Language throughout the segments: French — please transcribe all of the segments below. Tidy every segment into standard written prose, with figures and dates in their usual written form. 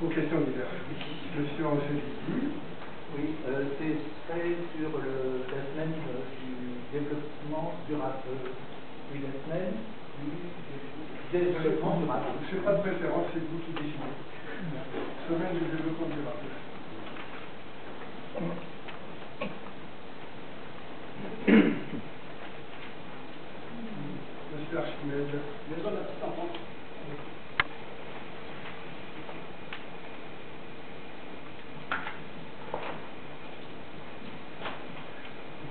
Aux questions diverses. Monsieur Angélique. Oui, c'est sur la semaine du développement durable. Oui, la semaine du développement durable. Je n'ai pas de préférence, c'est vous qui décidez. Semaine du développement durable. Monsieur Archimède. Maison de la petite enfance.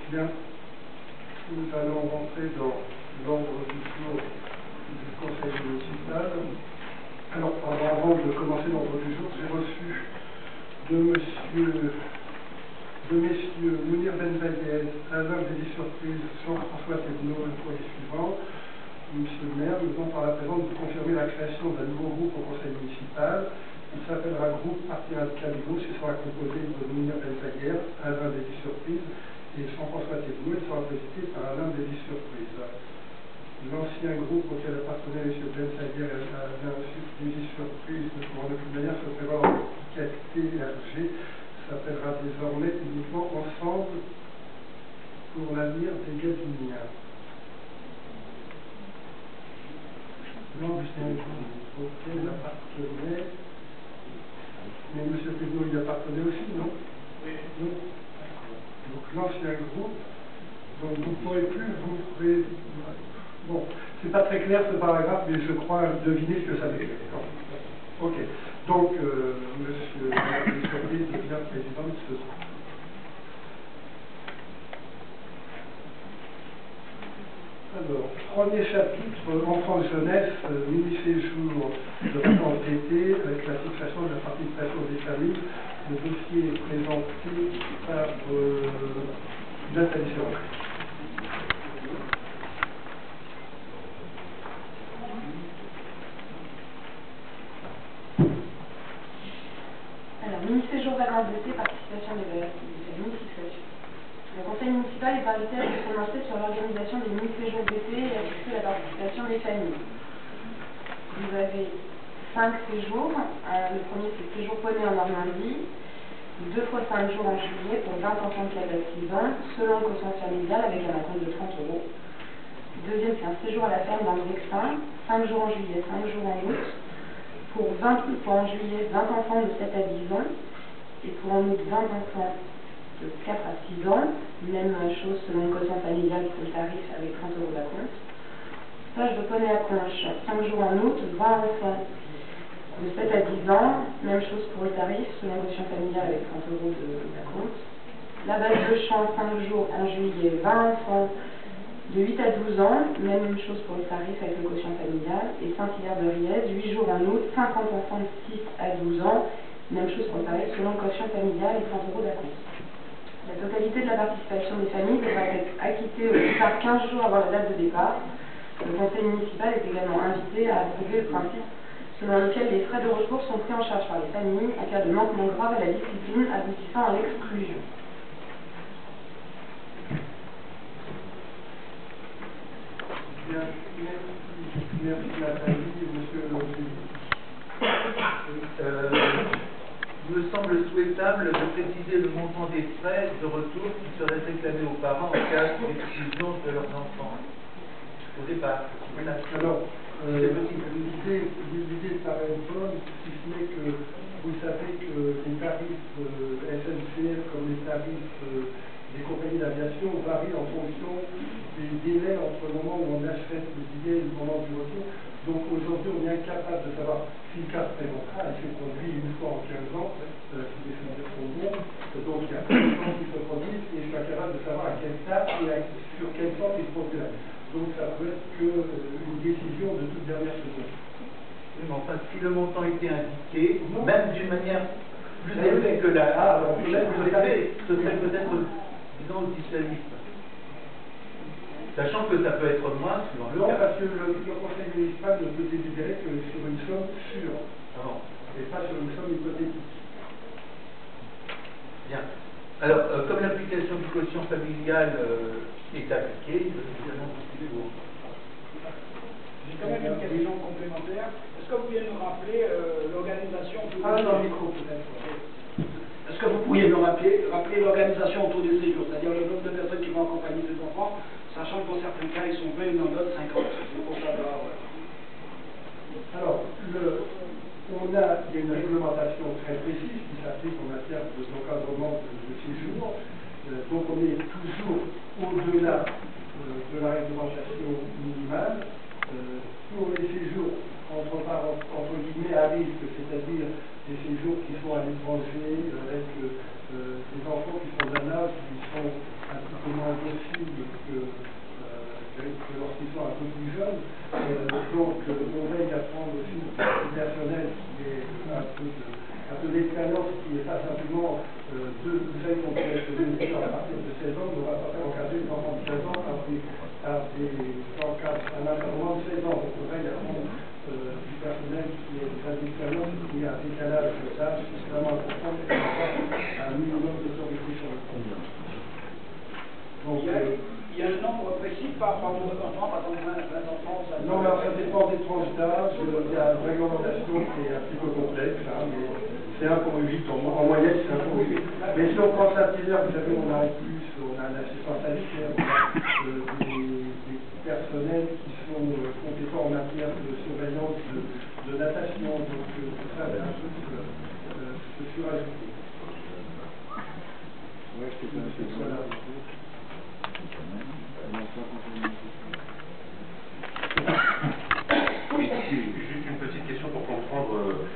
Bien, nous allons rentrer dans l'ordre du jour du Conseil municipal. Alors, avant de commencer l'ordre du jour, j'ai reçu de messieurs Mounir Benzaïez, Alain Béli-Surprise, Jean-François Thévenot, le courrier suivant. Monsieur le maire, nous avons par la présence de confirmer la création d'un nouveau groupe au Conseil municipal. Il s'appellera Groupe Parti Radical Gauche et sera composé de Mounir Benzaïez, Alain Béli-Surprise et Jean-François Thévenot. Il sera présidé par Alain Béli-Surprise. L'ancien groupe auquel appartenait M. Benzaïez et Alain Béli-Surprise ne pourra de toute manière se prévoir en TRG, s'appellera désormais uniquement Ensemble pour l'avenir des Gabiniens. L'ancien groupe auquel appartenait, mais M. Thévenot y appartenait aussi, non? Oui. Non. Donc l'ancien groupe, donc vous ne pourrez plus vous... Bon, c'est pas très clair ce paragraphe, mais je crois deviner ce que ça veut dire. Ok. Donc, monsieur le surprise devient président de ce groupe. Alors, premier chapitre, enfance-jeunesse, mini-séjour de vacances d'été, avec la fixation de la participation des familles. Le dossier est présenté par Nathalie Serret. Alors, mini-séjour vacances d'été, participation des familles, fixation. Le conseil municipal est invité à se prononcer sur l'organisation des mini-séjours d'été et à fixer la participation des familles. Vous avez 5 séjours. Le premier, c'est séjour poney en Normandie, 2 fois 5 jours en juillet pour 20 enfants de 4 à 6 ans, selon le quotient familial avec un acompte de 30 €. Deuxième, c'est un séjour à la ferme dans le Vexin, 5 jours en juillet, 5 jours en août, pour en juillet 20 enfants de 7 à 10 ans, et pour en août 20 enfants de 4 à 6 ans, même chose selon le quotient familial pour le tarif avec 30 € d'acompte. Stage de poney à Conche, 5 jours en août, 20 enfants de 7 à 10 ans, même chose pour le tarif selon le quotient familial avec 30 € d'acompte. La base de champ, 5 jours en juillet, 20 enfants de 8 à 12 ans, même chose pour le tarif avec le quotient familial. Et Saint-Hilaire-de-Riez, 8 jours en août, 50 enfants de 6 à 12 ans, même chose pour le tarif selon le quotient familial et 30 € d'acompte. La totalité de la participation des familles devra être acquittée au plus tard 15 jours avant la date de départ. Le conseil municipal est également invité à approuver le principe selon lequel les frais de recours sont pris en charge par les familles en cas de manquement grave à la discipline aboutissant à l'exclusion. Bien, merci Nathalie et monsieur Angélique. Il me semble souhaitable de préciser le montant des frais de retour qui seraient réclamés aux parents en cas d'exclusion de leurs enfants au départ. Voilà. Alors, l'idée paraît bonne, si ce n'est que vous savez que les tarifs SNCF comme les tarifs des compagnies d'aviation varient en fonction des délais entre le moment où on achète le billet et le moment du retour. Donc aujourd'hui, on est incapable de savoir si le cas se présentera. Il s'est produit une fois en 15 ans, si les souvenirs sont bons. Donc il y a plein de chances qui se produisent et je suis incapable de savoir à quelle date et sur quelle sorte il se produira. Donc ça peut être qu'une décision de toute dernière seconde. Oui, mais enfin, si le montant était indiqué, même d'une manière plus élevée que la plus élevée, ce serait peut-être, disons, dissuasif. Sachant que ça peut être moins suivant le Non, cas. parce que le conseil municipal ne peut délibérer que sur une somme sûre, et pas sur une somme hypothétique. Bien. Alors, comme l'application du quotient familial est appliquée, nous allons poursuivre vos... J'ai quand même une question complémentaire. Est-ce que vous pouvez nous rappeler l'organisation Ah non, ils sont 20, il y en a d'autres 50. C'est pour savoir. Alors, il y a une réglementation très précise qui s'applique en matière d'encadrement de séjour. Donc on est toujours au-delà de la réglementation minimale. Pour les séjours entre guillemets à risque, c'est-à-dire des séjours qui sont à l'étranger avec des enfants qui sont d'un âge qui sont un petit peu moins dociles que lorsqu'ils sont un peu plus jeunes. Donc on veille à prendre aussi du personnel qui est un peu d'expérience, qui n'est pas simplement vous savez qu'on peut être ministre à partir de 16 ans, on ne va pas faire encadrer des enfants de 16 ans par un encadrement de 16 ans. Donc on veille à prendre du personnel qui a d'expérience, qui a un décalage d'âge suffisamment important pour avoir un minimum d'autorité sur le compte. Donc, il y a un nombre précis par rapport aux enfants, par exemple 20 enfants. Non, mais ça dépend des tranches d'âge. Il y a une réglementation qui est un petit peu complexe, hein, mais c'est 1 pour 8. En moyenne, c'est 1 pour 8. Mais si on prend Saint-Hilaire, vous savez, on a en plus, on a un assistant sanitaire, on a des personnels qui sont compétents en matière de surveillance de natation. Donc, tout ça, c'est un peu surajouté. Ouais, je te Voilà. Oui, juste une petite question pour comprendre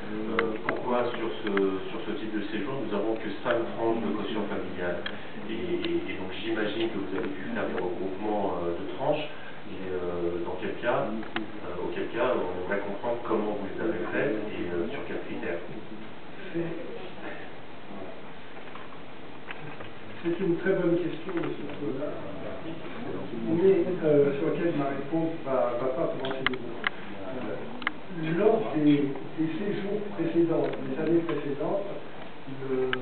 pourquoi sur ce type de séjour nous avons que 5 tranches de quotient familial. Et donc j'imagine que vous avez dû faire des regroupements de tranches. Et auquel cas on aimerait comprendre comment vous les avez faites et sur quels critères. C'est une très bonne question, monsieur Claude, mais sur laquelle ma réponse ne va pas se renseigner. Lors des séjours précédents, des années précédentes, le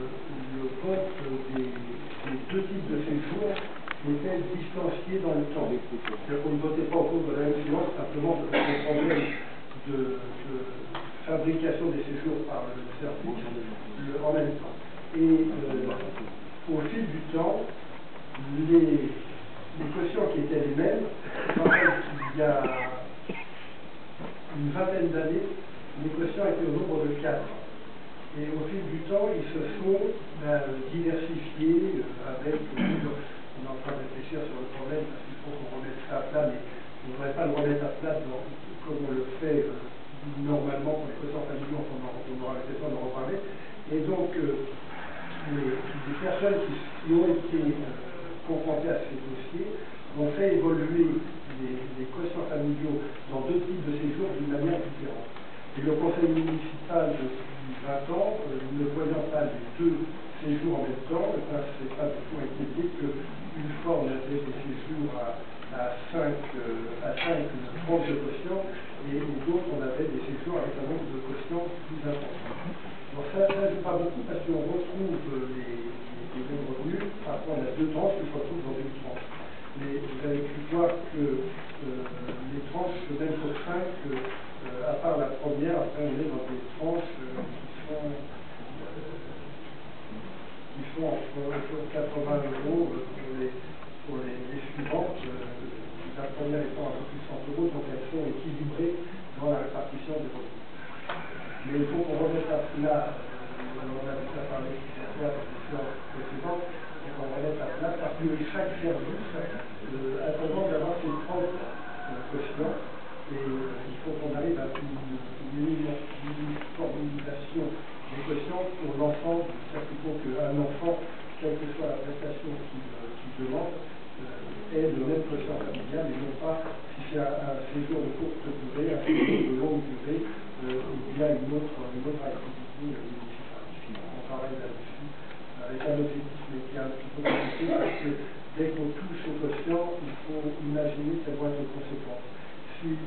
vote des 2 types de séjours était distancié dans le temps. C'est-à-dire qu'on ne votait pas au cours de l'année suivante, simplement pour des problèmes de fabrication des séjours par le service en même temps. Et au fil du temps, les quotients qui étaient les mêmes, il y a une vingtaine d'années, les quotients étaient au nombre de 4. Et au fil du temps, ils se sont diversifiés avec, on est en train de réfléchir sur le problème, parce qu'il faut qu'on remette ça à plat, mais on ne devrait pas le remettre à plat comme on le fait normalement pour les quotients familiaux, on aura l'occasion d'en reparler. Et donc, les personnes qui ont été confrontées à ces dossiers ont fait évoluer les quotients familiaux dans 2 types de séjours d'une manière différente. Et le conseil municipal, depuis 20 ans, ne voyant pas les 2 séjours en même temps, c'est pas du tout inquiété qu'une fois on avait des séjours à 5 tranches de quotients et d'autres on avait des séjours avec un nombre de quotients plus important. Donc ça ne joue pas beaucoup parce qu'on retrouve les mêmes revenus. Parfois on a 2 tranches qui se retrouvent dans une tranche. Mais vous avez pu voir que les tranches, même pour 5, à part la première, après on est dans des tranches qui sont entre 80 € pour les suivantes. La première étant un peu plus de 100 €, donc elles sont équilibrées dans la répartition des revenus. Mais il faut qu'on remette à plat, on a déjà parlé plusieurs fois dans les séances précédentes, il faut qu'on remette à plat parce que chaque service a tendance d'avoir ses propres quotients et il faut qu'on arrive à une uniformisation des quotients pour l'ensemble, c'est-à-dire qu'il faut qu'un enfant, quelle que soit la prestation qu'il demande, ait le même quotient familial et non pas si c'est un séjour de courte durée, un séjour de longue durée, il y a une autre activité municipale. On travaille là-dessus avec un objectif mais qui est un petit peu compliqué parce que dès qu'on touche au quotient, il faut imaginer quelles vont être les conséquences. Si